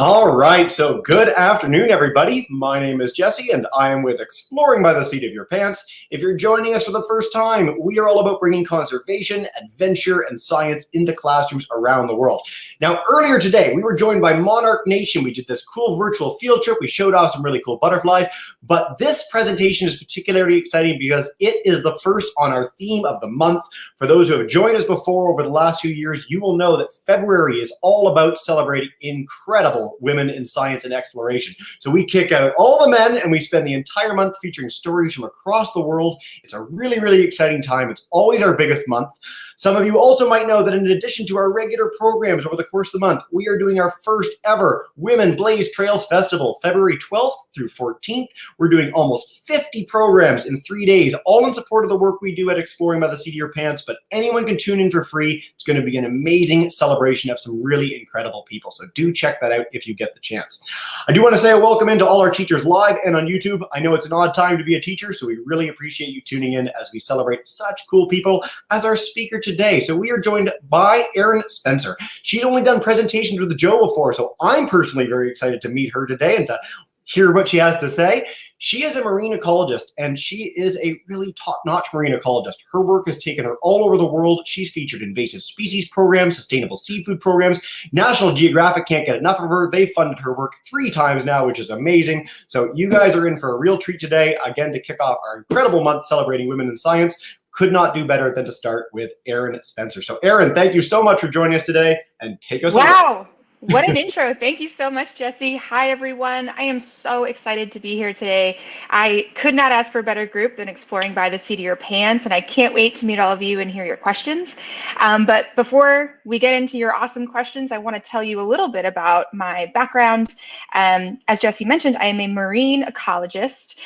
All right, so good afternoon, everybody. My name is Jesse, and I am with Exploring by the Seat of Your Pants. If you're joining us for the first time, we are all about bringing conservation, adventure, and science into classrooms around the world. Now, earlier today, we were joined by Monarch Nation. We did this cool virtual field trip. We showed off some really cool butterflies, but this presentation is particularly exciting because it is the first on our theme of the month. For those who have joined us before over the last few years, you will know that February is all about celebrating incredible women in science and exploration. So we kick out all the men and we spend the entire month featuring stories from across the world. It's a really, really exciting time. It's always our biggest month. Some of you also might know that in addition to our regular programs over the course of the month, we are doing our first ever Women Blaze Trails Festival, February 12th through 14th. We're doing almost 50 programs in 3 days, all in support of the work we do at Exploring by the Seat of Your Pants, but anyone can tune in for free. It's going to be an amazing celebration of some really incredible people. So do check that out if you get the chance. I do want to say a welcome in to all our teachers live and on YouTube. I know it's an odd time to be a teacher, so we really appreciate you tuning in as we celebrate such cool people as our speaker today. So we are joined by Erin Spencer. She's only done presentations with Joe before, so I'm personally very excited to meet her today and to hear what she has to say. She is a marine ecologist, and she is a really top-notch marine ecologist. Her work has taken her all over the world. She's featured invasive species programs, sustainable seafood programs. National Geographic can't get enough of her. They funded her work 3 times now, which is amazing. So you guys are in for a real treat today, again, to kick off our incredible month celebrating women in science. Could not do better than to start with Erin Spencer. So Erin, thank you so much for joining us today, and take us away. Wow. What an intro. Thank you so much, Jesse. Hi, everyone. I am so excited to be here today. I could not ask for a better group than Exploring by the Seat of Your Pants, and I can't wait to meet all of you and hear your questions. But before we get into your awesome questions, I want to tell you a little bit about my background. As Jesse mentioned, I am a marine ecologist,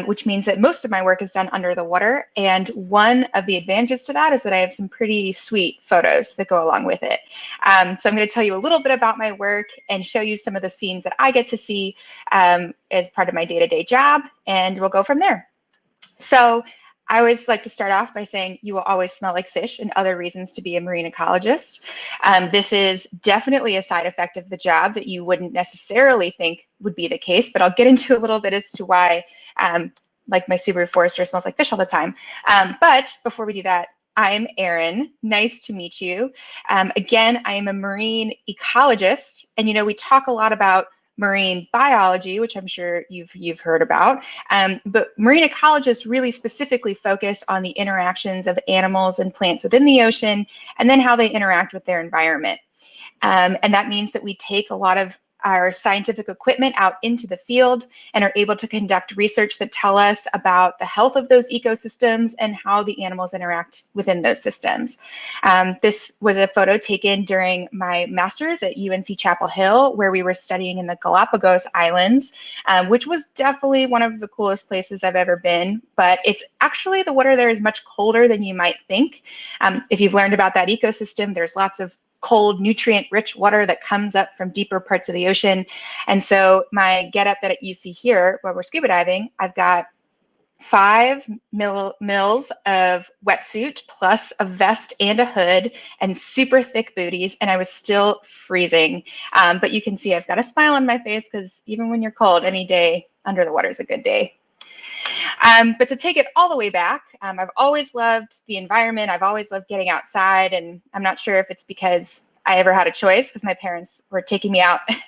which means that most of my work is done under the water. And one of the advantages to that is that I have some pretty sweet photos that go along with it. So I'm going to tell you a little bit about my work and show you some of the scenes that I get to see as part of my day-to-day job, and we'll go from there. So I always like to start off by saying you will always smell like fish, and other reasons to be a marine ecologist. This is definitely a side effect of the job that you wouldn't necessarily think would be the case, but I'll get into a little bit as to why like my Subaru Forester smells like fish all the time. But before we do that, I'm Erin. Nice to meet you. Again, I am a marine ecologist, and we talk a lot about marine biology, which I'm sure you've heard about. But marine ecologists really specifically focus on the interactions of animals and plants within the ocean, and then how they interact with their environment. And that means that we take a lot of our scientific equipment out into the field and are able to conduct research that tell us about the health of those ecosystems and how the animals interact within those systems. This was a photo taken during my master's at UNC Chapel Hill, where we were studying in the Galapagos Islands, which was definitely one of the coolest places I've ever been. But it's actually, the water there is much colder than you might think. If you've learned about that ecosystem, there's lots of cold, nutrient-rich water that comes up from deeper parts of the ocean. And so my getup that you see here, where we're scuba diving, I've got 5 mils of wetsuit, plus a vest and a hood, and super thick booties, and I was still freezing. But you can see I've got a smile on my face, because even when you're cold, any day under the water is a good day. But to take it all the way back, I've always loved the environment. I've always loved getting outside, and I'm not sure if it's because I ever had a choice, because my parents were taking me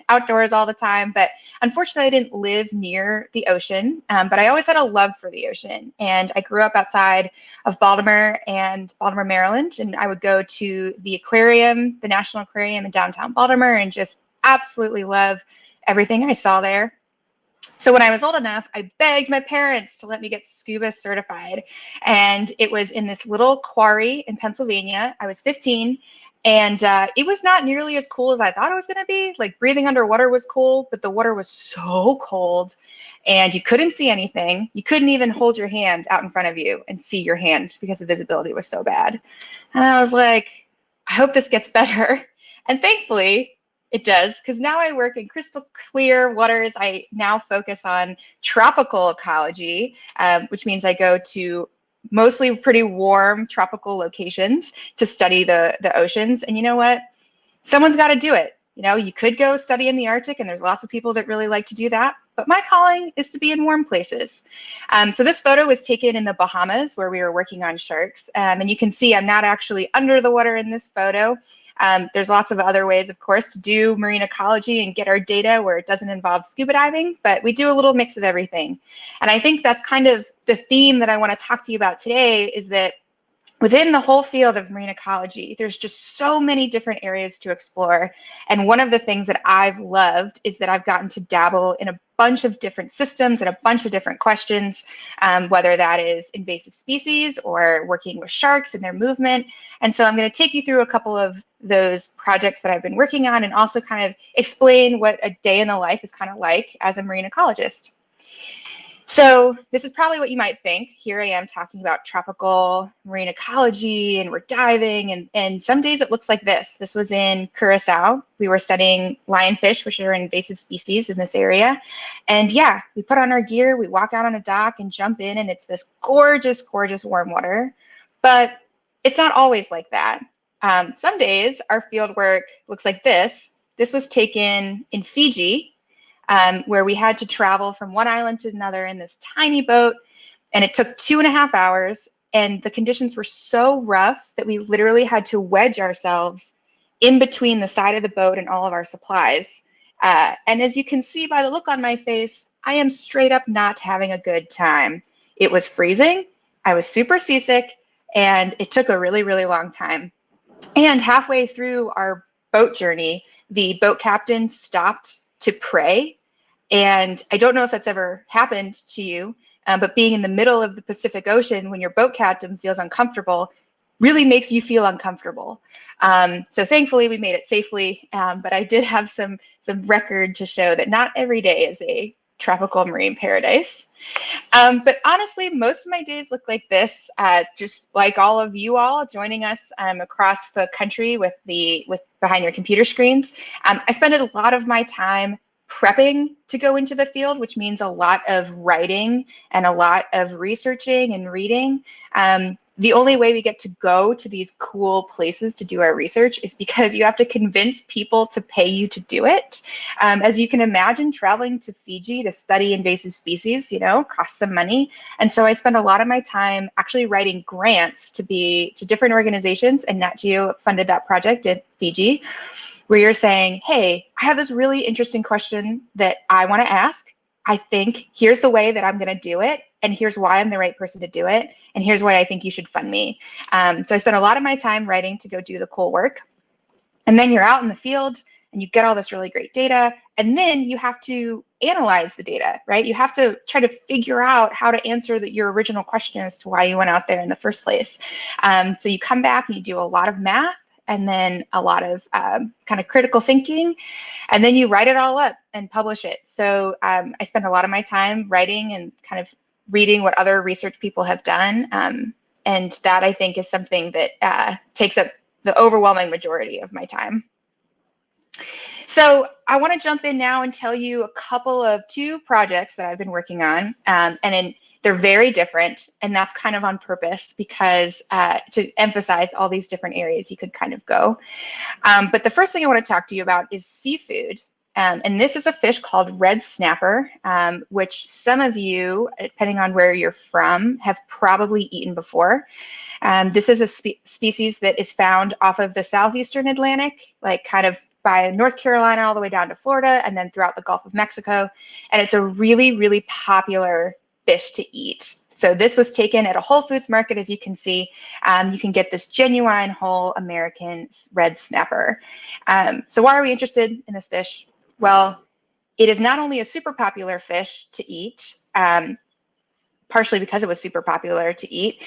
outdoors all the time. But unfortunately, I didn't live near the ocean, but I always had a love for the ocean. And I grew up outside of Baltimore, Maryland, and I would go to the aquarium, the National Aquarium in downtown Baltimore, and just absolutely love everything I saw there. So when I was old enough, I begged my parents to let me get scuba certified. And it was in this little quarry in Pennsylvania. I was 15, and it was not nearly as cool as I thought it was going to be. Like, breathing underwater was cool, but the water was so cold and you couldn't see anything. You couldn't even hold your hand out in front of you and see your hand because the visibility was so bad. And I was like, I hope this gets better. And thankfully, it does, because now I work in crystal clear waters. I now focus on tropical ecology, which means I go to mostly pretty warm tropical locations to study the oceans. And you know what? Someone's got to do it. You know, you could go study in the Arctic, and there's lots of people that really like to do that. But my calling is to be in warm places. So this photo was taken in the Bahamas, where we were working on sharks. And you can see I'm not actually under the water in this photo. There's lots of other ways, of course, to do marine ecology and get our data where it doesn't involve scuba diving, but we do a little mix of everything. And I think that's kind of the theme that I want to talk to you about today, is that within the whole field of marine ecology, there's just so many different areas to explore. And one of the things that I've loved is that I've gotten to dabble in a bunch of different systems and a bunch of different questions, whether that is invasive species or working with sharks and their movement. And so I'm going to take you through a couple of those projects that I've been working on, and also kind of explain what a day in the life is kind of like as a marine ecologist. So this is probably what you might think. Here I am talking about tropical marine ecology, and we're diving, and some days it looks like this. This was in Curacao. We were studying lionfish, which are invasive species in this area. And yeah, we put on our gear, we walk out on a dock and jump in, and it's this gorgeous, gorgeous warm water. But it's not always like that. Some days our field work looks like this. This was taken in Fiji, where we had to travel from one island to another in this tiny boat, and it took 2.5 hours, and the conditions were so rough that we literally had to wedge ourselves in between the side of the boat and all of our supplies. And as you can see by the look on my face, I am straight up not having a good time. It was freezing, I was super seasick, and it took a really, really long time. And halfway through our boat journey, the boat captain stopped to pray. And I don't know if that's ever happened to you, but being in the middle of the Pacific Ocean when your boat captain feels uncomfortable really makes you feel uncomfortable. So thankfully we made it safely, but I did have some record to show that not every day is a tropical marine paradise. But honestly, most of my days look like this, just like all of you all joining us across the country with behind your computer screens. I spend a lot of my time prepping to go into the field, which means a lot of writing and a lot of researching and reading. The only way we get to go to these cool places to do our research is because you have to convince people to pay you to do it. As you can imagine, traveling to Fiji to study invasive species, costs some money. And so I spend a lot of my time actually writing grants to different organizations, and Nat Geo funded that project at Fiji, where you're saying, hey, I have this really interesting question that I want to ask. I think here's the way that I'm going to do it, and here's why I'm the right person to do it, and here's why I think you should fund me. So I spent a lot of my time writing to go do the cool work. And then you're out in the field and you get all this really great data, and then you have to analyze the data, right? You have to try to figure out how to answer your original question as to why you went out there in the first place. So you come back and you do a lot of math, and then a lot of kind of critical thinking, and then you write it all up and publish it. So I spend a lot of my time writing and kind of reading what other research people have done. And that, I think, is something that takes up the overwhelming majority of my time. So I want to jump in now and tell you a couple of two projects that I've been working on. They're very different, and that's kind of on purpose, because to emphasize all these different areas you could kind of go. But the first thing I want to talk to you about is seafood. And this is a fish called red snapper, which some of you, depending on where you're from, have probably eaten before. This is a species that is found off of the Southeastern Atlantic, like kind of by North Carolina all the way down to Florida, and then throughout the Gulf of Mexico. And it's a really, really popular fish to eat. So this was taken at a Whole Foods market, as you can see. You can get this genuine whole American red snapper. So why are we interested in this fish? Well, it is not only a super popular fish to eat, partially because it was super popular to eat.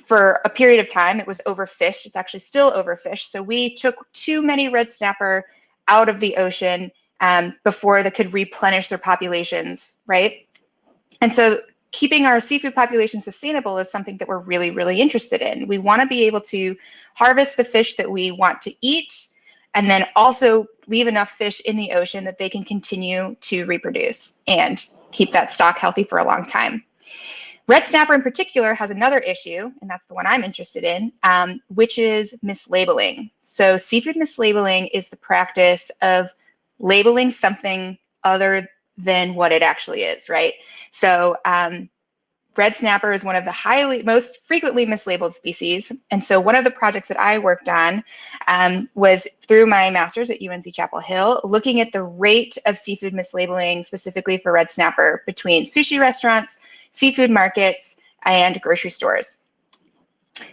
For a period of time, it was overfished. It's actually still overfished. So we took too many red snapper out of the ocean before they could replenish their populations, right? And so keeping our seafood population sustainable is something that we're really, really interested in. We want to be able to harvest the fish that we want to eat, and then also leave enough fish in the ocean that they can continue to reproduce and keep that stock healthy for a long time. Red snapper in particular has another issue, and that's the one I'm interested in, which is mislabeling. So seafood mislabeling is the practice of labeling something other than what it actually is, right? So red snapper is one of the most frequently mislabeled species. And so one of the projects that I worked on was through my master's at UNC Chapel Hill, looking at the rate of seafood mislabeling specifically for red snapper between sushi restaurants, seafood markets, and grocery stores.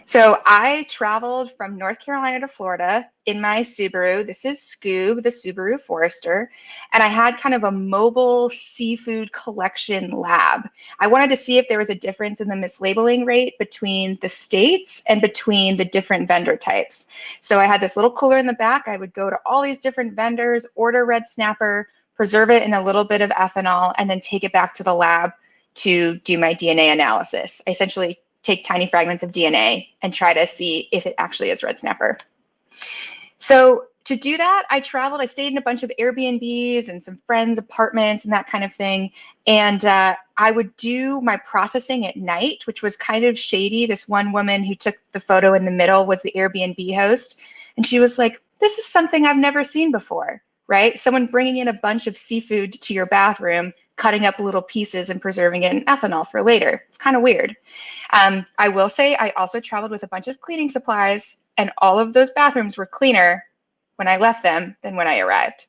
So I traveled from North Carolina to Florida in my Subaru. This is Scuba, the Subaru Forester, and I had kind of a mobile seafood collection lab. I wanted to see if there was a difference in the mislabeling rate between the states and between the different vendor types. So I had this little cooler in the back. I would go to all these different vendors, order red snapper, preserve it in a little bit of ethanol, and then take it back to the lab to do my DNA analysis. I essentially take tiny fragments of DNA and try to see if it actually is red snapper. So to do that, I stayed in a bunch of Airbnbs and some friends' apartments and that kind of thing. And I would do my processing at night, which was kind of shady. This one woman who took the photo in the middle was the Airbnb host. And she was like, this is something I've never seen before, right? Someone bringing in a bunch of seafood to your bathroom, cutting up little pieces and preserving it in ethanol for later. It's kind of weird. I will say I also traveled with a bunch of cleaning supplies, and all of those bathrooms were cleaner when I left them than when I arrived.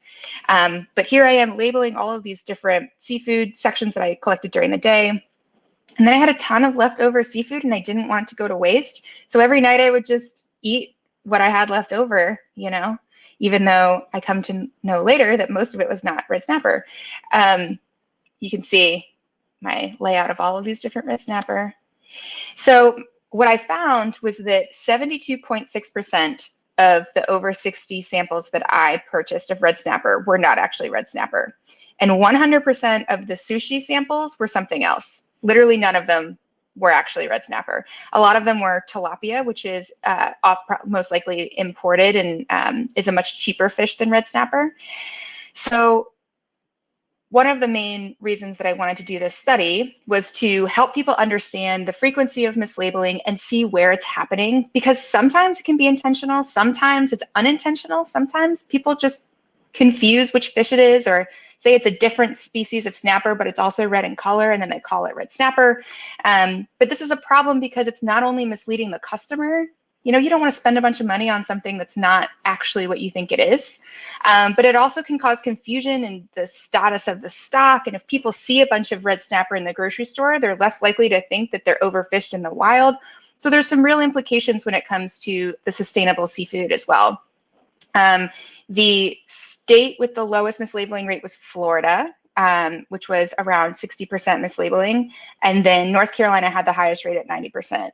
But here I am labeling all of these different seafood sections that I collected during the day. And then I had a ton of leftover seafood and I didn't want it to go to waste. So every night I would just eat what I had left over, you know, even though I come to know later that most of it was not red snapper. You can see my layout of all of these different red snapper. So what I found was that 72.6% of the over 60 samples that I purchased of red snapper were not actually red snapper. And 100% of the sushi samples were something else. Literally none of them were actually red snapper. A lot of them were tilapia, which is most likely imported and is a much cheaper fish than red snapper. So one of the main reasons that I wanted to do this study was to help people understand the frequency of mislabeling and see where it's happening, because sometimes it can be intentional, sometimes it's unintentional, sometimes people just confuse which fish it is, or say it's a different species of snapper, but it's also red in color, and then they call it red snapper. But this is a problem because it's not only misleading the customer. You know, you don't want to spend a bunch of money on something that's not actually what you think it is. But it also can cause confusion in the status of the stock. And if people see a bunch of red snapper in the grocery store, they're less likely to think that they're overfished in the wild. So there's some real implications when it comes to the sustainable seafood as well. The state with the lowest mislabeling rate was Florida, which was around 60% mislabeling. And then North Carolina had the highest rate at 90%.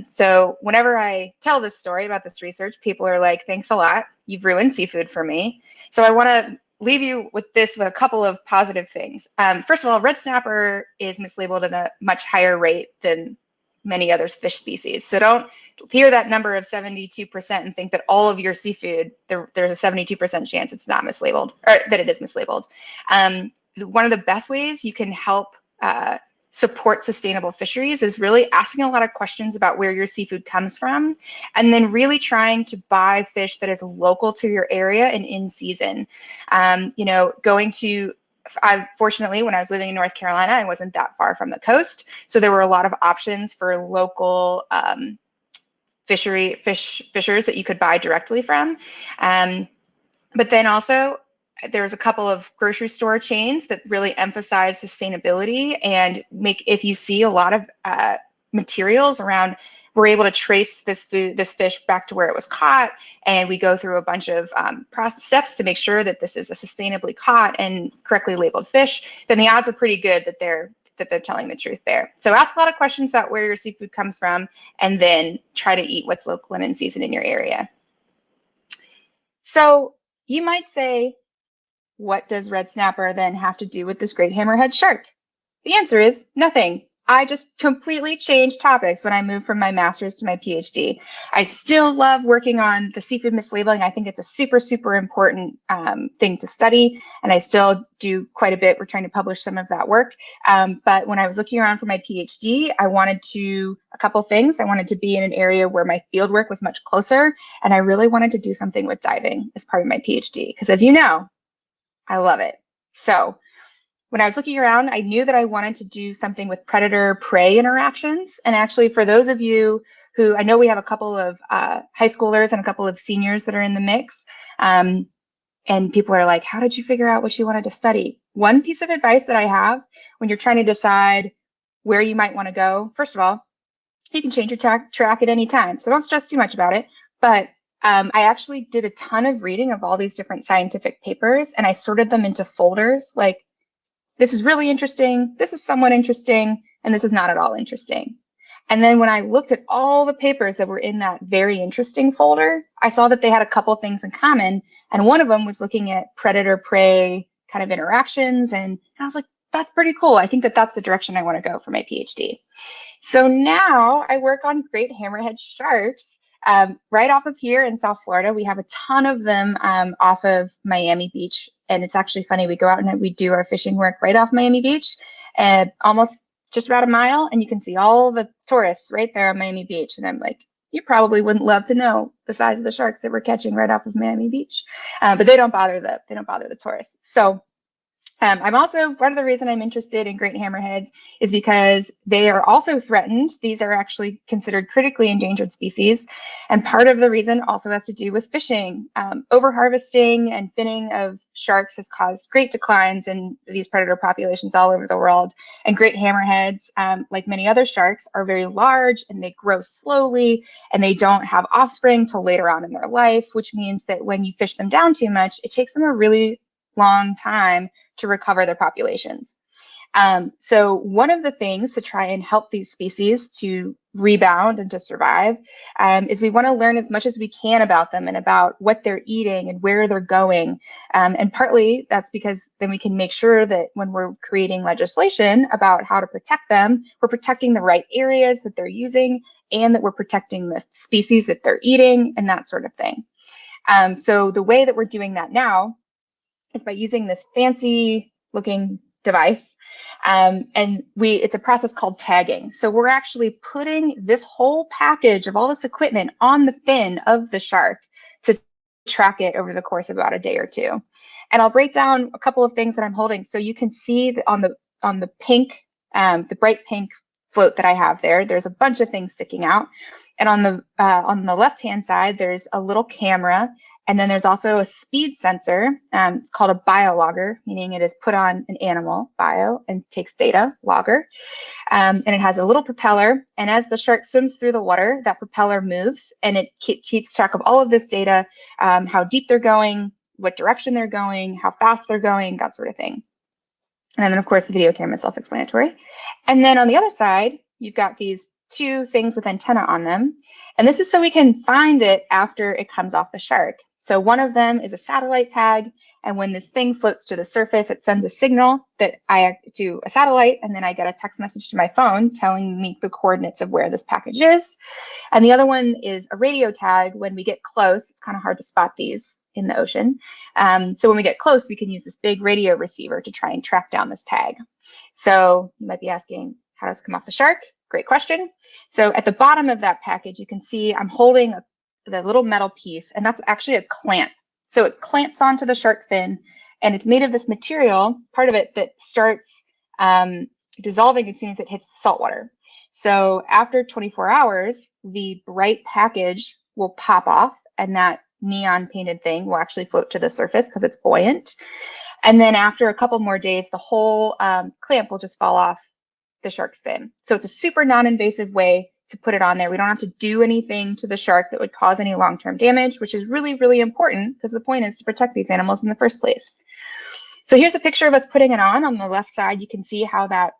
So whenever I tell this story about this research, people are like, thanks a lot. You've ruined seafood for me. So I want to leave you with a couple of positive things. First of all, red snapper is mislabeled at a much higher rate than many other fish species. So don't hear that number of 72% and think that all of your seafood, there's a 72% chance it's not mislabeled, or that it is mislabeled. One of the best ways you can help support sustainable fisheries is really asking a lot of questions about where your seafood comes from, and then really trying to buy fish that is local to your area and in season. Fortunately, when I was living in North Carolina, I wasn't that far from the coast, so there were a lot of options for local fishers that you could buy directly from. But then also, there's a couple of grocery store chains that really emphasize sustainability and if you see a lot of materials around, we're able to trace this fish back to where it was caught, and we go through a bunch of process steps to make sure that this is a sustainably caught and correctly labeled fish, then the odds are pretty good that they're telling the truth there. So ask a lot of questions about where your seafood comes from, and then try to eat what's local and in season in your area. So you might say, what does red snapper then have to do with this great hammerhead shark? The answer is nothing. I just completely changed topics when I moved from my master's to my PhD. I still love working on the seafood mislabeling. I think it's a super, super important thing to study, and I still do quite a bit. We're trying to publish some of that work. But when I was looking around for my PhD, I wanted a couple things. I wanted to be in an area where my field work was much closer, and I really wanted to do something with diving as part of my PhD, because as you know, I love it. So when I was looking around, I knew that I wanted to do something with predator-prey interactions. And actually, for those of you who, I know we have a couple of high schoolers and a couple of seniors that are in the mix, and people are like, how did you figure out what you wanted to study? One piece of advice that I have when you're trying to decide where you might want to go, first of all, you can change your track at any time, so don't stress too much about it. But I actually did a ton of reading of all these different scientific papers, and I sorted them into folders, like, this is really interesting, this is somewhat interesting, and this is not at all interesting. And then when I looked at all the papers that were in that very interesting folder, I saw that they had a couple things in common. And one of them was looking at predator-prey kind of interactions. And I was like, that's pretty cool. I think that that's the direction I want to go for my PhD. So now I work on great hammerhead sharks. Right off of here in South Florida. We have a ton of them off of Miami Beach. And it's actually funny, we go out and we do our fishing work right off Miami Beach, and almost just about a mile, and you can see all the tourists right there on Miami Beach. And I'm like, you probably wouldn't love to know the size of the sharks that we're catching right off of Miami Beach. But they don't bother the tourists. So I'm also, part of the reason I'm interested in great hammerheads is because they are also threatened. These are actually considered critically endangered species. And part of the reason also has to do with fishing. Overharvesting and finning of sharks has caused great declines in these predator populations all over the world. And great hammerheads, like many other sharks, are very large and they grow slowly, and they don't have offspring till later on in their life, which means that when you fish them down too much, it takes them a really long time to recover their populations. So one of the things to try and help these species to rebound and to survive is we want to learn as much as we can about them and about what they're eating and where they're going. And partly that's because then we can make sure that when we're creating legislation about how to protect them, we're protecting the right areas that they're using, and that we're protecting the species that they're eating and that sort of thing. So the way that we're doing that now is by using this fancy looking device. And it's a process called tagging. So we're actually putting this whole package of all this equipment on the fin of the shark to track it over the course of about a day or two. And I'll break down a couple of things that I'm holding. So you can see on the pink, the bright pink float that I have there, there's a bunch of things sticking out. And on the left-hand side, there's a little camera. And then there's also a speed sensor. It's called a biologger, meaning it is put on an animal, bio, and takes data, logger. And it has a little propeller. And as the shark swims through the water, that propeller moves, and it keeps track of all of this data, how deep they're going, what direction they're going, how fast they're going, that sort of thing. And then, of course, the video camera is self-explanatory. And then on the other side, you've got these two things with antenna on them. And this is so we can find it after it comes off the shark. So one of them is a satellite tag. And when this thing floats to the surface, it sends a signal to a satellite. And then I get a text message to my phone telling me the coordinates of where this package is. And the other one is a radio tag. When we get close, it's kind of hard to spot these in the ocean. So when we get close, we can use this big radio receiver to try and track down this tag. So you might be asking, how does it come off the shark? Great question. So at the bottom of that package, you can see I'm holding the little metal piece, and that's actually a clamp. So it clamps onto the shark fin, and it's made of this material, part of it, that starts dissolving as soon as it hits the salt water. So after 24 hours, the bright package will pop off, and that neon painted thing will actually float to the surface because it's buoyant. And then after a couple more days, the whole clamp will just fall off the shark's fin. So it's a super non-invasive way to put it on there. We don't have to do anything to the shark that would cause any long-term damage, which is really, really important because the point is to protect these animals in the first place. So here's a picture of us putting it on. On the left side, you can see how that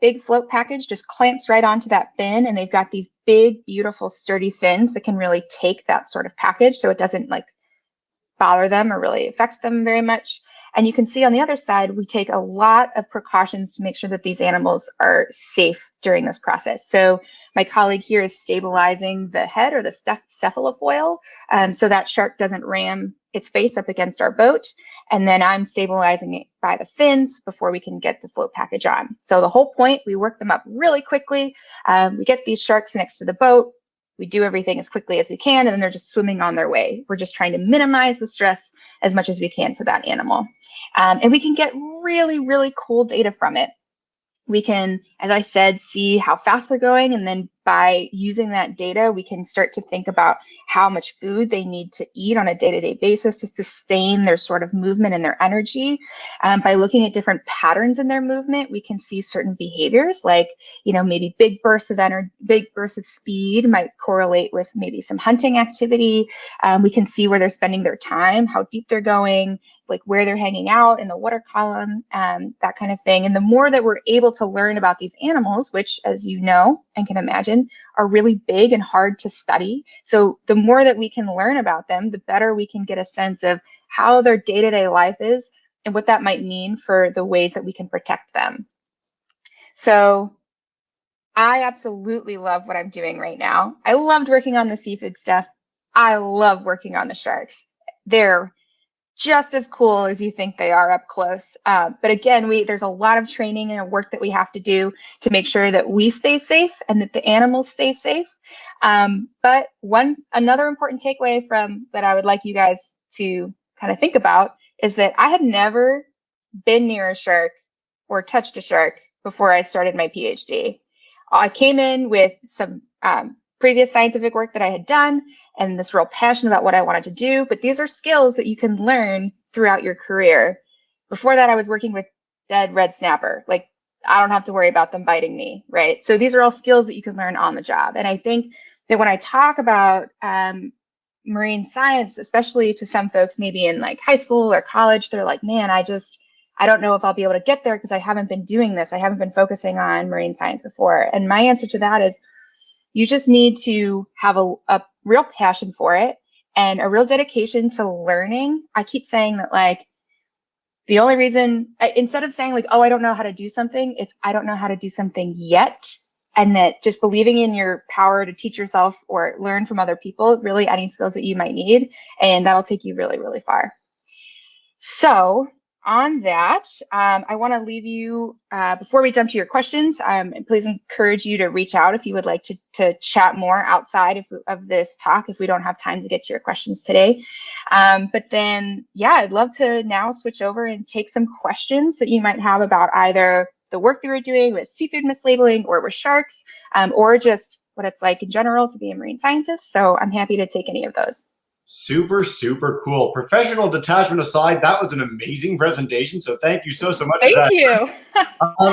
big float package just clamps right onto that fin, and they've got these big, beautiful, sturdy fins that can really take that sort of package so it doesn't like bother them or really affect them very much. And you can see on the other side, we take a lot of precautions to make sure that these animals are safe during this process. So my colleague here is stabilizing the head or the cephalofoil so that shark doesn't ram its face up against our boat. And then I'm stabilizing it by the fins before we can get the float package on. So the whole point, we work them up really quickly. We get these sharks next to the boat. We do everything as quickly as we can, and then they're just swimming on their way. We're just trying to minimize the stress as much as we can to that animal. And we can get really, really cool data from it. We can, as I said, see how fast they're going, and then by using that data, we can start to think about how much food they need to eat on a day-to-day basis to sustain their sort of movement and their energy. By looking at different patterns in their movement, we can see certain behaviors like, maybe big bursts of energy, big bursts of speed might correlate with maybe some hunting activity. We can see where they're spending their time, how deep they're going, like where they're hanging out in the water column, that kind of thing. And the more that we're able to learn about these animals, which, as you know and can imagine, are really big and hard to study. So the more that we can learn about them, the better we can get a sense of how their day-to-day life is and what that might mean for the ways that we can protect them. So I absolutely love what I'm doing right now. I loved working on the seafood stuff. I love working on the sharks. They're just as cool as you think they are up close. But again, there's a lot of training and work that we have to do to make sure that we stay safe and that the animals stay safe. But another important takeaway from that I would like you guys to kind of think about is that I had never been near a shark or touched a shark before I started my PhD. I came in with some previous scientific work that I had done and this real passion about what I wanted to do, but these are skills that you can learn throughout your career. Before that, I was working with dead red snapper. Like, I don't have to worry about them biting me, right? So these are all skills that you can learn on the job. And I think that when I talk about marine science, especially to some folks maybe in like high school or college, they're like, man, I don't know if I'll be able to get there because I haven't been doing this. I haven't been focusing on marine science before. And my answer to that is, you just need to have a real passion for it and a real dedication to learning. I keep saying that, like, the only reason, instead of saying like, oh, I don't know how to do something, it's I don't know how to do something yet. And that just believing in your power to teach yourself or learn from other people, really any skills that you might need, and that'll take you really, really far. So on that, I want to leave you, before we jump to your questions, please encourage you to reach out if you would like to chat more outside of this talk if we don't have time to get to your questions today. But then, yeah, I'd love to now switch over and take some questions that you might have about either the work that we're doing with seafood mislabeling or with sharks, or just what it's like in general to be a marine scientist. So I'm happy to take any of those. Super, super cool. Professional detachment aside, that was an amazing presentation. So thank you so much. Thank you.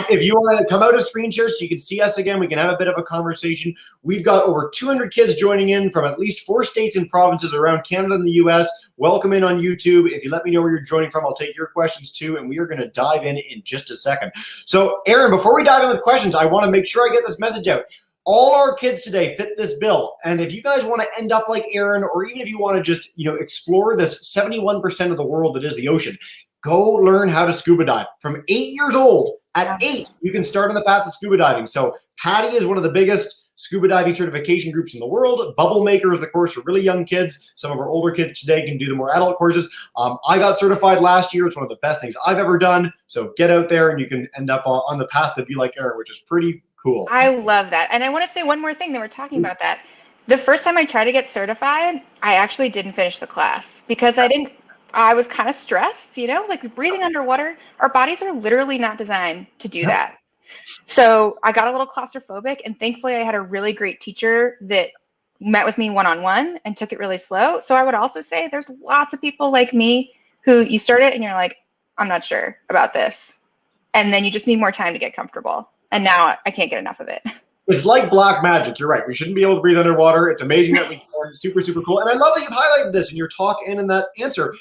If you want to come out of screen share so you can see us again, we can have a bit of a conversation. We've got over 200 kids joining in from at least 4 states and provinces around Canada and the US. Welcome in on YouTube. If you let me know where you're joining from, I'll take your questions too, and we are going to dive in just a second. So Erin, before we dive in with questions, I want to make sure I get this message out. All our kids today fit this bill. And if you guys want to end up like Erin, or even if you want to just, explore this 71% of the world that is the ocean, go learn how to scuba dive. From 8 years old, at 8, you can start on the path of scuba diving. So PADI is one of the biggest scuba diving certification groups in the world. Bubble Maker is the course for really young kids. Some of our older kids today can do the more adult courses. I got certified last year. It's one of the best things I've ever done. So get out there and you can end up on the path to be like Erin, which is pretty cool. I love that. And I want to say one more thing that we're talking about that. The first time I tried to get certified, I actually didn't finish the class because I was kind of stressed, like breathing underwater. Our bodies are literally not designed to do that. So I got a little claustrophobic, and thankfully I had a really great teacher that met with me one-on-one and took it really slow. So I would also say there's lots of people like me who you start it and you're like, I'm not sure about this. And then you just need more time to get comfortable. And now I can't get enough of it. It's like black magic. You're right. We shouldn't be able to breathe underwater. It's amazing that we can. Super, super cool. And I love that you've highlighted this in your talk and in that answer.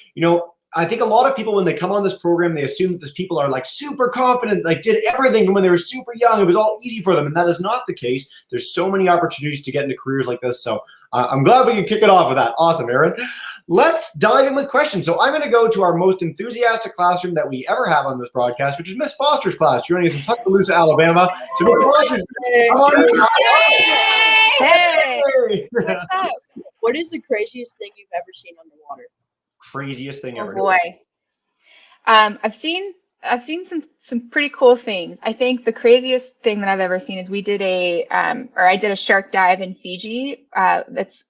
I think a lot of people, when they come on this program, they assume that these people are like super confident, like did everything when they were super young. It was all easy for them. And that is not the case. There's so many opportunities to get into careers like this. So I'm glad we can kick it off with that. Awesome, Erin. let's dive in with questions. So I'm going to go to our most enthusiastic classroom that we ever have on this broadcast, which is Miss Foster's class, joining us in Tuscaloosa, Alabama. So Miss Foster's, come on in. Hey! What's up? What is the craziest thing you've ever seen underwater? Craziest thing ever. Oh boy. I've seen some pretty cool things. I think the craziest thing that I've ever seen is I did a shark dive in Fiji that's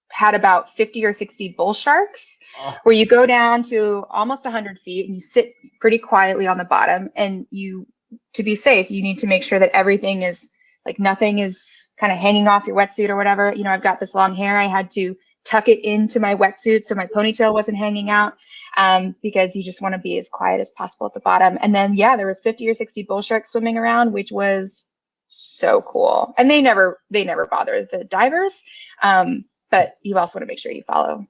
had about 50 or 60 bull sharks, where you go down to almost 100 feet and you sit pretty quietly on the bottom, and to be safe, you need to make sure that everything is like nothing is kind of hanging off your wetsuit or whatever. You know, I've got this long hair. I had to tuck it into my wetsuit so my ponytail wasn't hanging out, because you just want to be as quiet as possible at the bottom. And then, yeah, there was 50 or 60 bull sharks swimming around, which was so cool. And they never bother the divers. But you also want to make sure you follow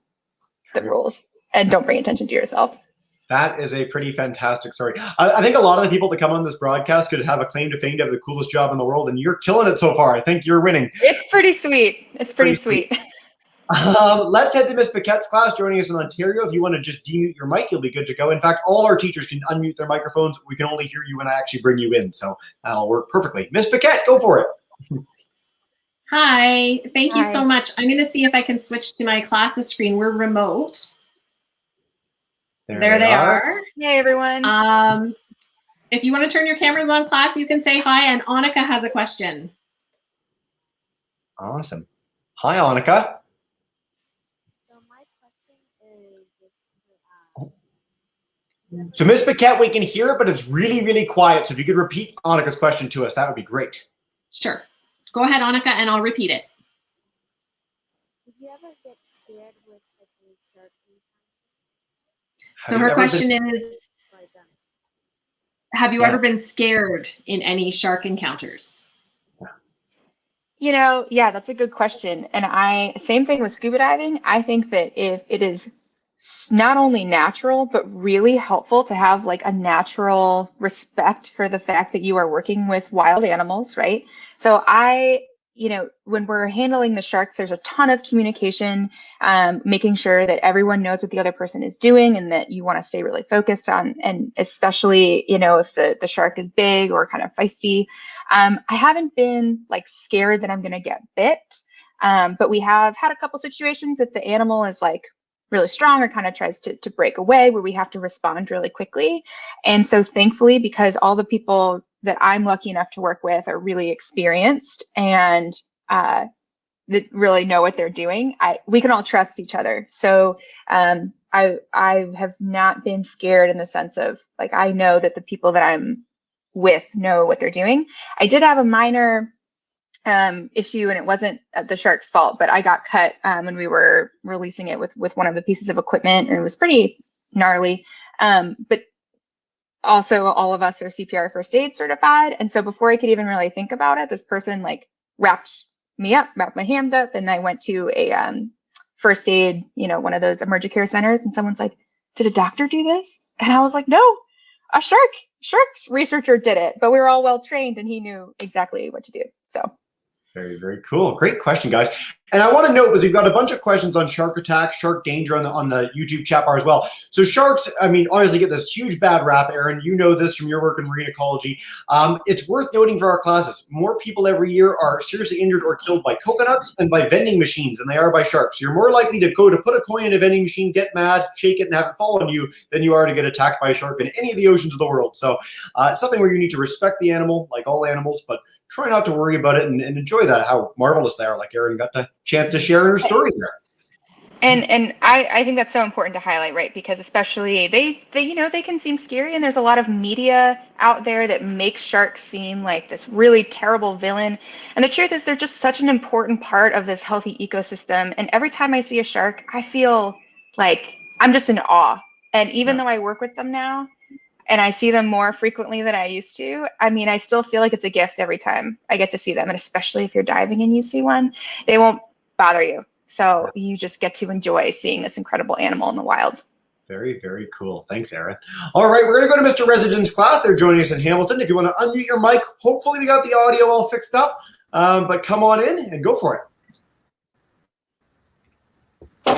the rules and don't bring attention to yourself. That is a pretty fantastic story. I think a lot of the people that come on this broadcast could have a claim to fame to have the coolest job in the world, and you're killing it so far. I think you're winning. It's pretty sweet. It's pretty sweet. Let's head to Miss Paquette's class, joining us in Ontario. If you want to just demute your mic, you'll be good to go. In fact, all our teachers can unmute their microphones. We can only hear you when I actually bring you in, so that'll work perfectly. Miss Paquette, go for it. Hi, thank you so much. I'm going to see if I can switch to my classes screen. We're remote. There they are. Hey, everyone. If you want to turn your cameras on, class, you can say hi, and Annika has a question. Awesome. Hi, Annika. So my question is, So Miss Paquette, we can hear it, but it's really, really quiet. So if you could repeat Annika's question to us, that would be great. Sure. Go ahead, Annika, and I'll repeat it. did you ever get scared with like a shark? So her question is, have you ever been scared in any shark encounters? You know, yeah, that's a good question. And same thing with scuba diving. I think that if it is not only natural, but really helpful to have like a natural respect for the fact that you are working with wild animals, right? So when we're handling the sharks, there's a ton of communication, making sure that everyone knows what the other person is doing and that you want to stay really focused on, and especially, if the shark is big or kind of feisty. I haven't been like scared that I'm going to get bit, but we have had a couple situations if the animal is like really strong or kind of tries to break away, where we have to respond really quickly. And so thankfully, because all the people that I'm lucky enough to work with are really experienced and that really know what they're doing, we can all trust each other. So I have not been scared in the sense of like, I know that the people that I'm with know what they're doing. I did have a minor issue, and it wasn't the shark's fault, but I got cut when we were releasing it with one of the pieces of equipment, and it was pretty gnarly. But also, all of us are CPR first aid certified, and so before I could even really think about it, this person like wrapped me up, wrapped my hand up, and I went to a first aid, one of those emergency care centers, and someone's like, "Did a doctor do this?" And I was like, "No, a shark's researcher did it," but we were all well trained, and he knew exactly what to do. So. Very, very cool. Great question, guys. And I want to note, because we've got a bunch of questions on shark attack, shark danger on the YouTube chat bar as well. So sharks, honestly, get this huge bad rap, Erin. You know this from your work in marine ecology. It's worth noting for our classes, more people every year are seriously injured or killed by coconuts and by vending machines than they are by sharks. You're more likely to go to put a coin in a vending machine, get mad, shake it, and have it fall on you than you are to get attacked by a shark in any of the oceans of the world. So it's something where you need to respect the animal, like all animals, but try not to worry about it and enjoy that, how marvelous they are, like Erin got the chance to share her story there. And I think that's so important to highlight, right? Because especially they can seem scary, and there's a lot of media out there that makes sharks seem like this really terrible villain. And the truth is they're just such an important part of this healthy ecosystem. And every time I see a shark, I feel like I'm just in awe. And even though I work with them now, and I see them more frequently than I used to, I still feel like it's a gift every time I get to see them. And especially if you're diving and you see one, they won't bother you. So you just get to enjoy seeing this incredible animal in the wild. Very, very cool. Thanks, Erin. All right, we're going to go to Mr. Resident's class. They're joining us in Hamilton. If you want to unmute your mic, hopefully we got the audio all fixed up. But come on in and go for it.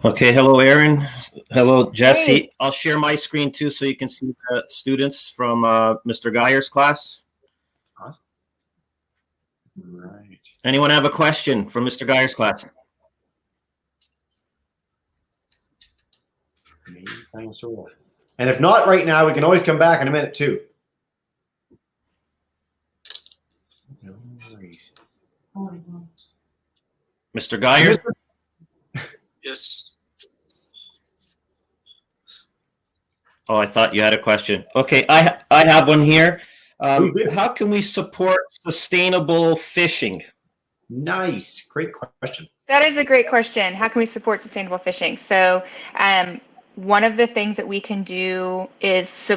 Okay, hello, Erin. Hello, Jesse. Hey. I'll share my screen too so you can see the students from Mr. Geyer's class. Awesome. Right. Anyone have a question from Mr. Geyer's class? And if not right now, we can always come back in a minute too. No worries. Mr. Geyer? Yes. Oh, I thought you had a question. Okay, I have one here. How can we support sustainable fishing? Nice. Great question. That is a great question. How can we support sustainable fishing? So one of the things that we can do is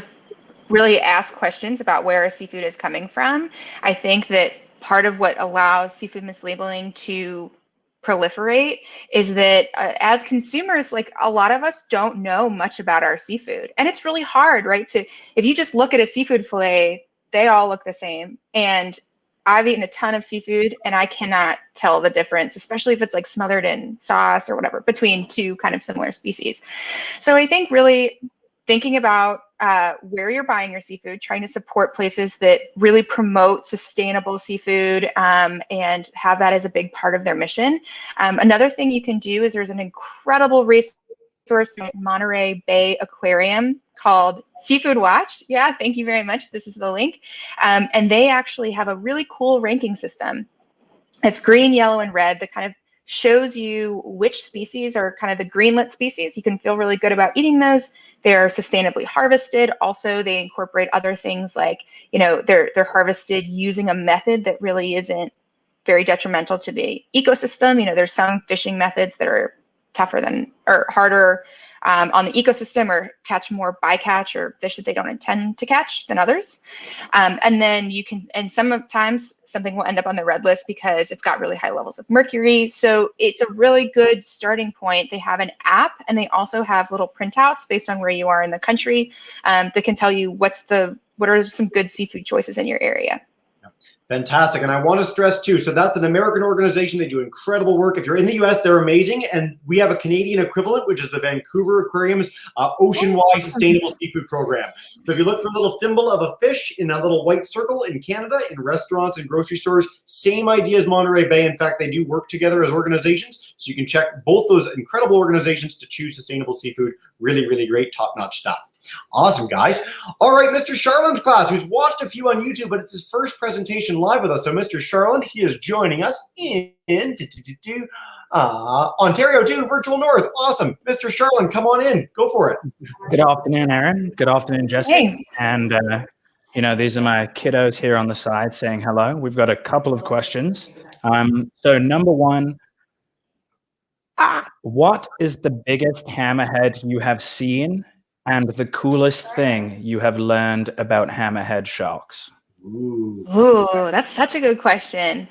really ask questions about where our seafood is coming from. I think that part of what allows seafood mislabeling to proliferate is that as consumers, like a lot of us don't know much about our seafood. And it's really hard, right? If you just look at a seafood fillet, they all look the same. And I've eaten a ton of seafood and I cannot tell the difference, especially if it's like smothered in sauce or whatever, between two kind of similar species. So I think really thinking about where you're buying your seafood, trying to support places that really promote sustainable seafood and have that as a big part of their mission. Another thing you can do is there's an incredible resource at Monterey Bay Aquarium called Seafood Watch. Yeah, thank you very much. This is the link. And they actually have a really cool ranking system. It's green, yellow, and red that kind of shows you which species are kind of the greenlit species. You can feel really good about eating those. They're sustainably harvested. Also, they incorporate other things like, you know, they're harvested using a method that really isn't very detrimental to the ecosystem. You know, there's some fishing methods that are tougher than or harder on the ecosystem or catch more bycatch or fish that they don't intend to catch than others. And then you can, and sometimes something will end up on the red list because it's got really high levels of mercury. So it's a really good starting point. They have an app and they also have little printouts based on where you are in the country that can tell you what are some good seafood choices in your area. Fantastic. And I want to stress too, so that's an American organization. They do incredible work. If you're in the US, they're amazing. And we have a Canadian equivalent, which is the Vancouver Aquarium's ocean-wide sustainable seafood program. So if you look for a little symbol of a fish in a little white circle in Canada, in restaurants and grocery stores, same idea as Monterey Bay. In fact, they do work together as organizations. So you can check both those incredible organizations to choose sustainable seafood. Really, really great, top-notch stuff. Awesome, guys. All right, Mr. Charlin's class, who's watched a few on YouTube, but it's his first presentation live with us. So Mr. Charlin, he is joining us in Ontario too, Virtual North. Awesome. Mr. Charlin, come on in. Go for it. Good afternoon, Erin. Good afternoon, Jesse. Hey. And, you know, these are my kiddos here on the side saying hello. We've got a couple of questions. So number one, what is the biggest hammerhead you have seen and the coolest thing you have learned about hammerhead sharks? Ooh, that's such a good question.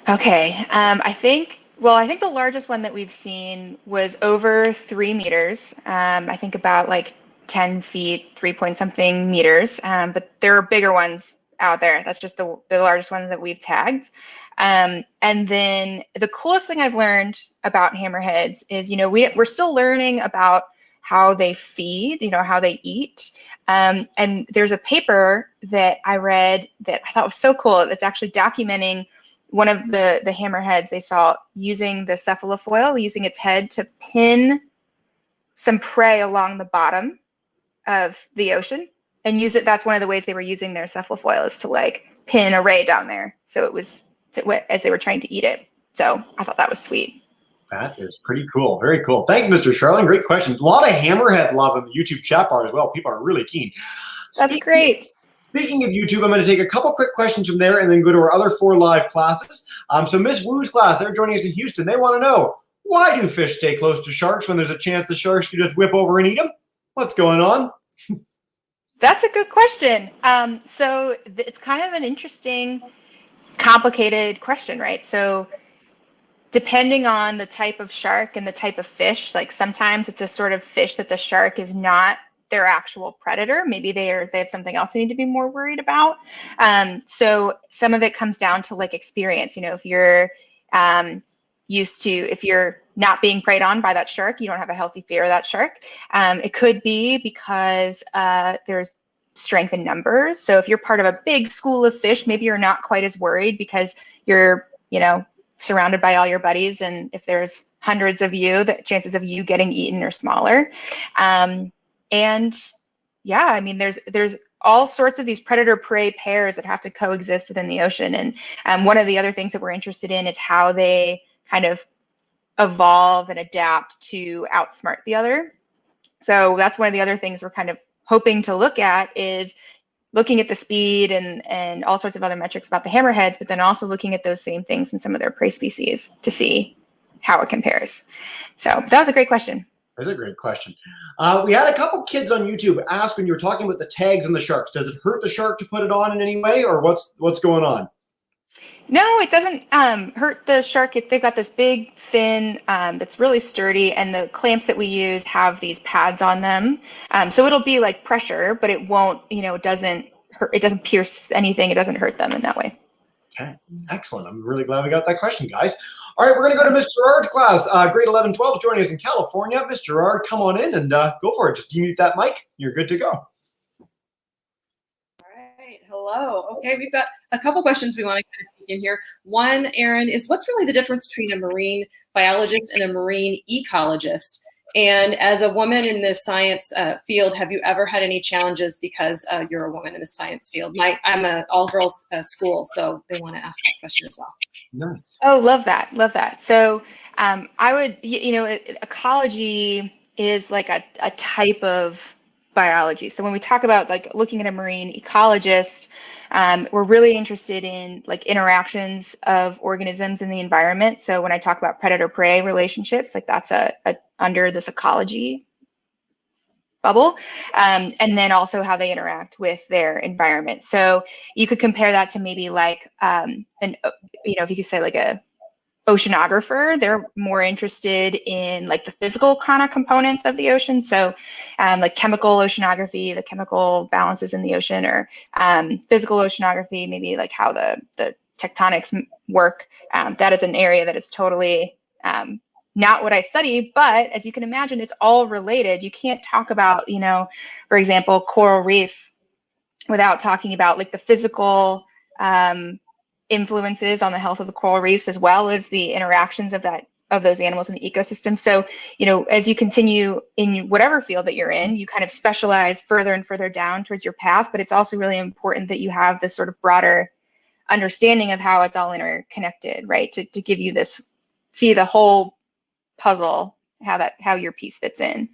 Okay, I think the largest one that we've seen was over 3 meters. I think about like 10 feet, 3-point-something meters. But there are bigger ones out there. That's just the largest ones that we've tagged. And then the coolest thing I've learned about hammerheads is, you know, we're still learning about how they feed, you know, how they eat. And there's a paper that I read that I thought was so cool. It's actually documenting one of the hammerheads they saw using the cephalofoil, using its head to pin some prey along the bottom of the ocean and use it. That's one of the ways they were using their cephalofoil, is to like pin a ray down there. So it was as they were trying to eat it. So I thought that was sweet. That is pretty cool. Very cool. Thanks, Mr. Charlin. Great question. A lot of hammerhead love in the YouTube chat bar as well. People are really keen. That's great. Speaking of YouTube, I'm going to take a couple quick questions from there and then go to our other 4 live classes. So Miss Wu's class, they're joining us in Houston. They want to know, why do fish stay close to sharks when there's a chance the sharks could just whip over and eat them? What's going on? That's a good question. So it's kind of an interesting, complicated question, right? So depending on the type of shark and the type of fish, like sometimes it's a sort of fish that the shark is not their actual predator. Maybe they have something else they need to be more worried about. So some of it comes down to like experience. You know, if used to, if you're not being preyed on by that shark, you don't have a healthy fear of that shark. It could be because there's strength in numbers. So if you're part of a big school of fish, maybe you're not quite as worried because you're, surrounded by all your buddies. And if there's hundreds of you, the chances of you getting eaten are smaller. And yeah, I mean, there's all sorts of these predator-prey pairs that have to coexist within the ocean. And one of the other things that we're interested in is how they kind of evolve and adapt to outsmart the other. So that's one of the other things we're kind of hoping to look at, is looking at the speed and all sorts of other metrics about the hammerheads, but then also looking at those same things in some of their prey species to see how it compares. So that was a great question. That's a great question. We had a couple kids on YouTube ask, when you were talking about the tags on the sharks, does it hurt the shark to put it on in any way, or what's going on? No, it doesn't hurt the shark. They've got this big fin that's really sturdy, and the clamps that we use have these pads on them. So it'll be like pressure, but it won't, it doesn't hurt. It doesn't pierce anything. It doesn't hurt them in that way. Okay, excellent. I'm really glad we got that question, guys. All right, we're going to go to Miss Gerard's class. Grade 11, 12 is joining us in California. Miss Gerard, come on in and go for it. Just demute that mic. You're good to go. Hello. Okay, we've got a couple questions we want to kind of sneak in here. One, Erin, is what's really the difference between a marine biologist and a marine ecologist? And as a woman in the science field, have you ever had any challenges because you're a woman in the science field? I'm an all-girls school, so they want to ask that question as well. Nice. Oh, love that. Love that. So I would, ecology is like a type of biology. So when we talk about like looking at a marine ecologist, we're really interested in like interactions of organisms in the environment. So when I talk about predator-prey relationships, like that's a under this ecology bubble, and then also how they interact with their environment. So you could compare that to maybe like if you could say like a oceanographer. They're more interested in like the physical kind of components of the ocean. So like chemical oceanography, the chemical balances in the ocean, or physical oceanography, maybe like how the tectonics work. That is an area that is totally not what I study, but as you can imagine, it's all related. You can't talk about, for example, coral reefs without talking about like the physical influences on the health of the coral reefs, as well as the interactions of those animals in the ecosystem. So, as you continue in whatever field that you're in, you kind of specialize further and further down towards your path, but it's also really important that you have this sort of broader understanding of how it's all interconnected, right? To give you see the whole puzzle, how your piece fits in.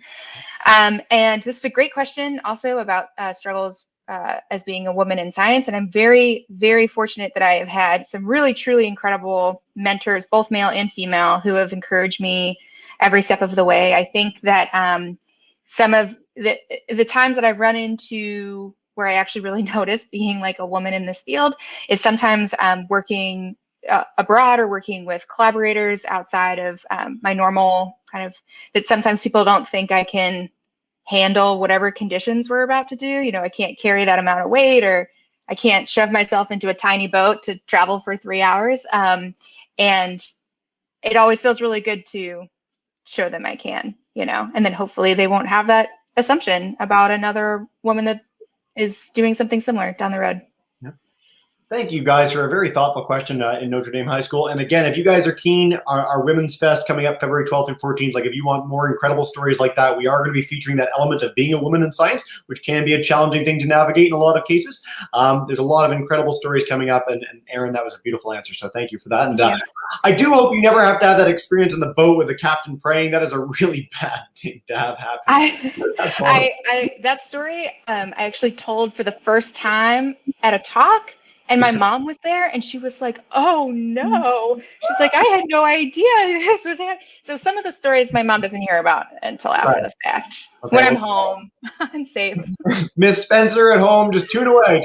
And this is a great question also about struggles as being a woman in science. And I'm very, very fortunate that I have had some really, truly incredible mentors, both male and female, who have encouraged me every step of the way. I think that some of the times that I've run into where I actually really notice being like a woman in this field is sometimes working abroad or working with collaborators outside of my normal kind of, that sometimes people don't think I can handle whatever conditions we're about to do. I can't carry that amount of weight, or I can't shove myself into a tiny boat to travel for 3 hours. And it always feels really good to show them I can, and then hopefully they won't have that assumption about another woman that is doing something similar down the road. Thank you guys for a very thoughtful question in Notre Dame High School. And again, if you guys are keen, our Women's Fest coming up February 12th through 14th, like if you want more incredible stories like that, we are going to be featuring that element of being a woman in science, which can be a challenging thing to navigate in a lot of cases. There's a lot of incredible stories coming up, and Erin, that was a beautiful answer. So thank you for that. And I do hope you never have to have that experience in the boat with the captain praying. That is a really bad thing to have happen. That story I actually told for the first time at a talk. And my mom was there, and she was like, "Oh no!" She's like, "I had no idea this was happening." So some of the stories my mom doesn't hear about until after the fact. Okay, when I'm home, I'm safe. Miss Spencer at home, just tune away.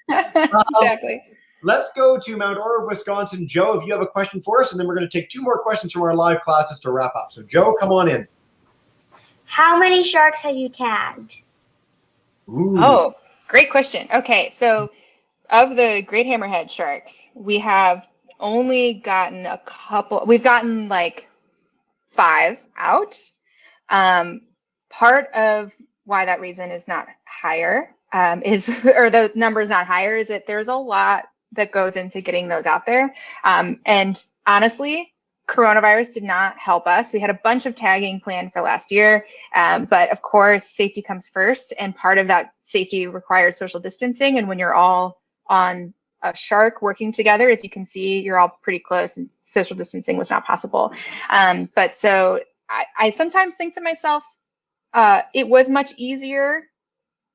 Exactly. Let's go to Mount Orab, Wisconsin. Joe, if you have a question for us, and then we're going to take 2 more questions from our live classes to wrap up. So, Joe, come on in. How many sharks have you tagged? Ooh. Oh, great question. Okay, so of the great hammerhead sharks, we have only gotten a couple. We've gotten like 5 out. Part of why that reason is not higher or the number is not higher is that there's a lot that goes into getting those out there. And honestly, coronavirus did not help us. We had a bunch of tagging planned for last year, but of course, safety comes first. And part of that safety requires social distancing. And when you're all on a shark working together, as you can see, you're all pretty close and social distancing was not possible. But so I sometimes think to myself, it was much easier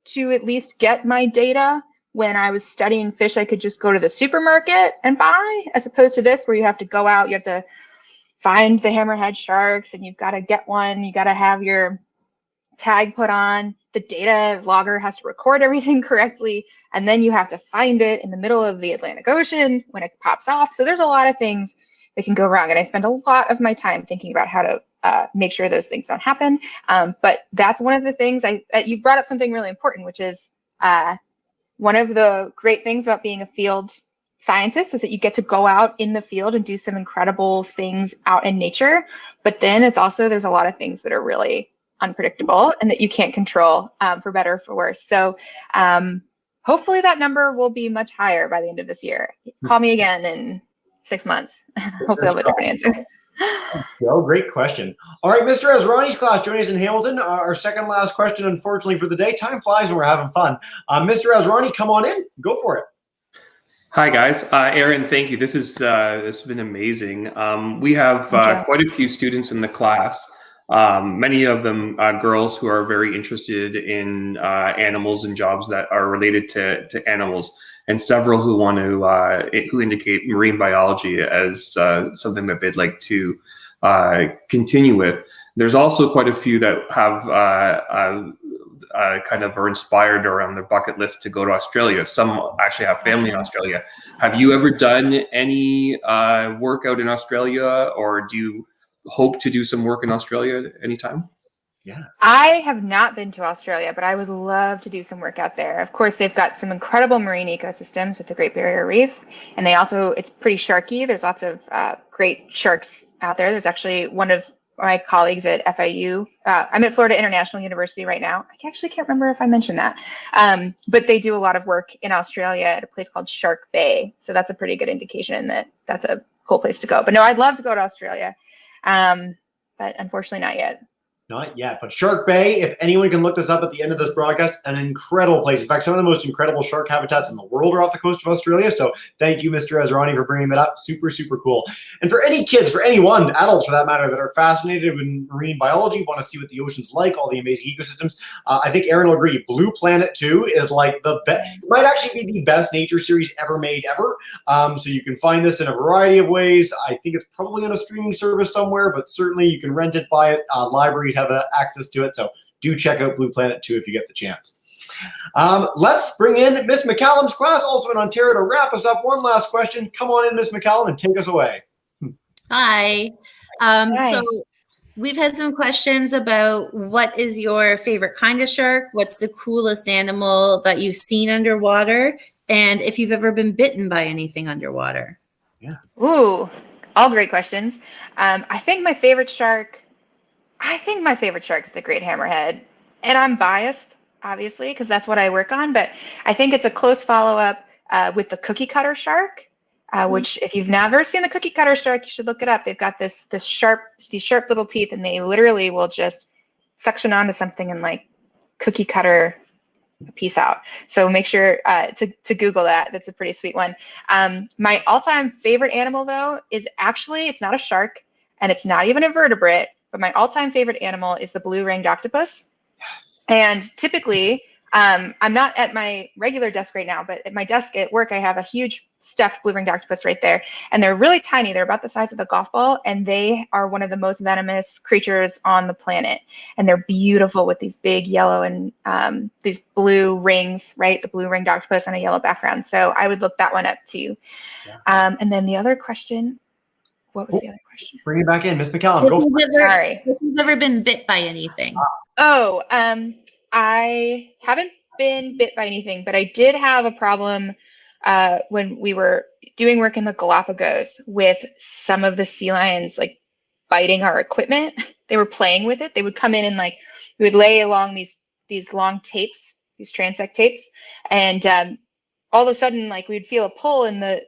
to at least get my data when I was studying fish. I could just go to the supermarket and buy, as opposed to this where you have to go out, you have to find the hammerhead sharks and you've got to get one, you got to have your tag put on, the data logger has to record everything correctly, and then you have to find it in the middle of the Atlantic Ocean when it pops off. So there's a lot of things that can go wrong, and I spend a lot of my time thinking about how to make sure those things don't happen. But that's one of the things you've brought up something really important, which is one of the great things about being a field scientist is that you get to go out in the field and do some incredible things out in nature. But then it's also, there's a lot of things that are really unpredictable and that you can't control, for better or for worse. So hopefully that number will be much higher by the end of this year. Call me again in 6 months. Hopefully I'll have a different answer. Well, great question. All right, Mr. Ezrani's class joining us in Hamilton. Our second last question, unfortunately, for the day. Time flies when we're having fun. Mr. Ezrani, come on in. Go for it. Hi, guys. Erin, thank you. This has been amazing. We have quite a few students in the class, many of them girls who are very interested in animals and jobs that are related to animals, and several who want to who indicate marine biology as something that they'd like to continue with. There's also quite a few that have kind of are inspired or on their bucket list to go to Australia. Some actually have family in Australia. Have you ever done any work out in Australia, or do you hope to do some work in Australia anytime? Yeah. I have not been to Australia, but I would love to do some work out there. Of course, they've got some incredible marine ecosystems with the Great Barrier Reef, and they also, it's pretty sharky. There's lots of great sharks out there. There's actually one of my colleagues at FIU. I'm at Florida International University right now. I actually can't remember if I mentioned that, but they do a lot of work in Australia at a place called Shark Bay. So that's a pretty good indication that that's a cool place to go. But no, I'd love to go to Australia, but unfortunately not yet. Not yet, but Shark Bay, if anyone can look this up at the end of this broadcast, an incredible place. In fact, some of the most incredible shark habitats in the world are off the coast of Australia. So thank you, Mr. Ezrani, for bringing that up. Super, super cool. And for any kids, for anyone, adults for that matter, that are fascinated with marine biology, want to see what the ocean's like, all the amazing ecosystems, I think Erin will agree. Blue Planet 2 is like the best. It might actually be the best nature series ever made ever. So you can find this in a variety of ways. I think it's probably on a streaming service somewhere, but certainly you can rent it, buy it. Libraries have access to it, so do check out Blue Planet 2 if you get the chance. Let's bring in Miss McCallum's class, also in Ontario, to wrap us up. One last question. Come on in, Miss McCallum, and take us away. Hi. Hi. So we've had some questions about what is your favorite kind of shark, what's the coolest animal that you've seen underwater, and if you've ever been bitten by anything underwater. Yeah. Ooh, all great questions. I think my favorite shark is the great hammerhead. And I'm biased, obviously, because that's what I work on. But I think it's a close follow-up with the cookie cutter shark, which if you've never seen the cookie cutter shark, you should look it up. They've got these sharp little teeth, and they literally will just suction onto something and like cookie cutter a piece out. So make sure to Google that. That's a pretty sweet one. My all-time favorite animal, though, is actually, it's not a shark, and it's not even a vertebrate. But my all-time favorite animal is the blue-ringed octopus. Yes. And typically, I'm not at my regular desk right now, but at my desk at work, I have a huge stuffed blue-ringed octopus right there. And they're really tiny. They're about the size of a golf ball. And they are one of the most venomous creatures on the planet. And they're beautiful with these big yellow and these blue rings, right? The blue-ringed octopus on a yellow background. So I would look that one up too. Yeah. And then the other question, what was the other question? Bring it back in, Miss McCallum. Go for it. Sorry. If you've ever been bit by anything. I haven't been bit by anything, but I did have a problem when we were doing work in the Galapagos with some of the sea lions like biting our equipment. They were playing with it. They would come in and like we would lay along these long tapes, these transect tapes, and all of a sudden like we'd feel a pull and the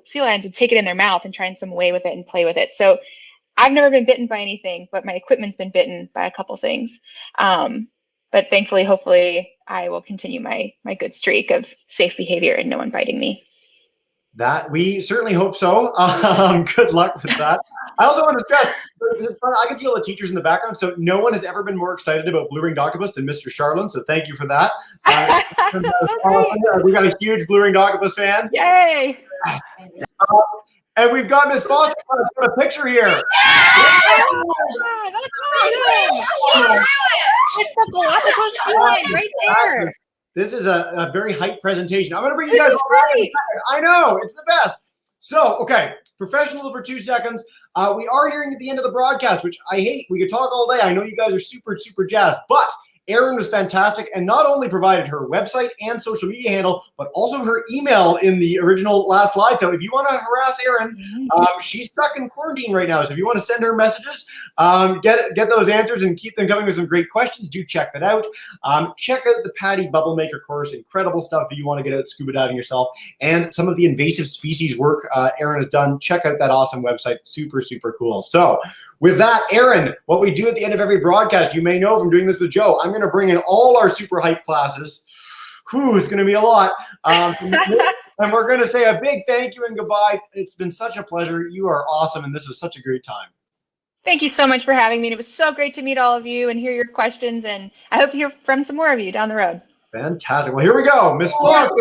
sea lions would take it in their mouth and try and swim away with it and play with it. So I've never been bitten by anything, but my equipment's been bitten by a couple things. But thankfully, hopefully, I will continue my good streak of safe behavior and no one biting me. That we certainly hope so. Good luck with that. I also want to stress, I can see all the teachers in the background, so no one has ever been more excited about blue-ringed octopus than Mr. Charlin, so thank you for that. We got a huge blue-ringed octopus fan. Yay! And we've got Miss Foster. Let's put a picture here. Yeah! It's the Galapagos sea lion right there. This is a very hype presentation. I'm going to bring you guys all around. I know, it's the best. So, okay, professional for 2 seconds. We are nearing at the end of the broadcast, which I hate. We could talk all day. I know you guys are super, super jazzed, but Erin was fantastic and not only provided her website and social media handle, but also her email in the original last slide. So if you want to harass Erin, she's stuck in quarantine right now. So if you want to send her messages, get those answers and keep them coming with some great questions, do check that out. Check out the Patty Bubble Maker course. Incredible stuff if you want to get out scuba diving yourself. And some of the invasive species work Erin has done. Check out that awesome website. Super, super cool. So with that, Erin, what we do at the end of every broadcast, you may know from doing this with Joe, I'm going to bring in all our super hype classes. Whew, it's going to be a lot. And we're going to say a big thank you and goodbye. It's been such a pleasure. You are awesome, and this was such a great time. Thank you so much for having me. And it was so great to meet all of you and hear your questions, and I hope to hear from some more of you down the road. Fantastic. Well, here we go. Miss Foster.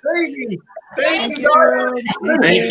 Crazy. Thank you. Thank you.